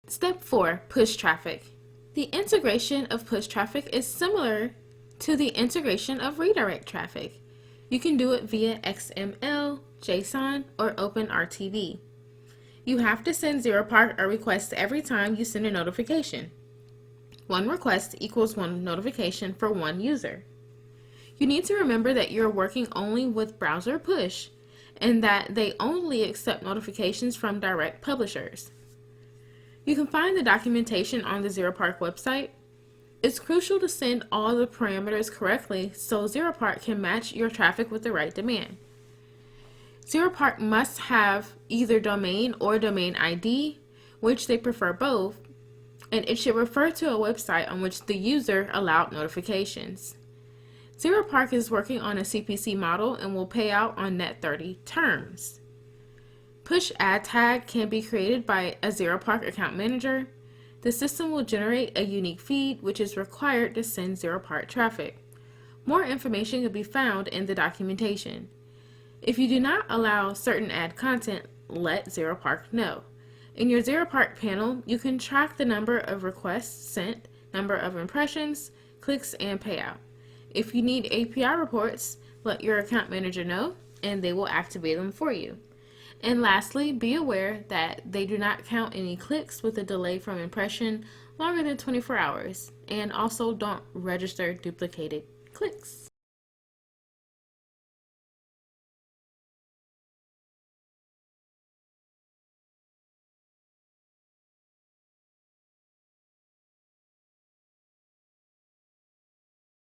Step 4. Push traffic. The integration of push traffic is similar to the integration of redirect traffic. You can do it via XML, JSON, or OpenRTB. You have to send Zeropark a request every time you send a notification. One request equals one notification for one user. You need to remember that you're working only with browser push and that they only accept notifications from direct publishers. You can find the documentation on the Zeropark website. It's crucial to send all the parameters correctly so Zeropark can match your traffic with the right demand. Zeropark must have either domain or domain ID, which they prefer both, and it should refer to a website on which the user allowed notifications. Zeropark is working on a CPC model and will pay out on net 30 terms. Push ad tag can be created by a Zeropark account manager. The system will generate a unique feed which is required to send Zeropark traffic. More information can be found in the documentation. If you do not allow certain ad content, let Zeropark know. In your Zeropark panel, you can track the number of requests sent, number of impressions, clicks, and payout. If you need API reports, let your account manager know and they will activate them for you. And lastly, be aware that they do not count any clicks with a delay from impression longer than 24 hours, and also don't register duplicated clicks.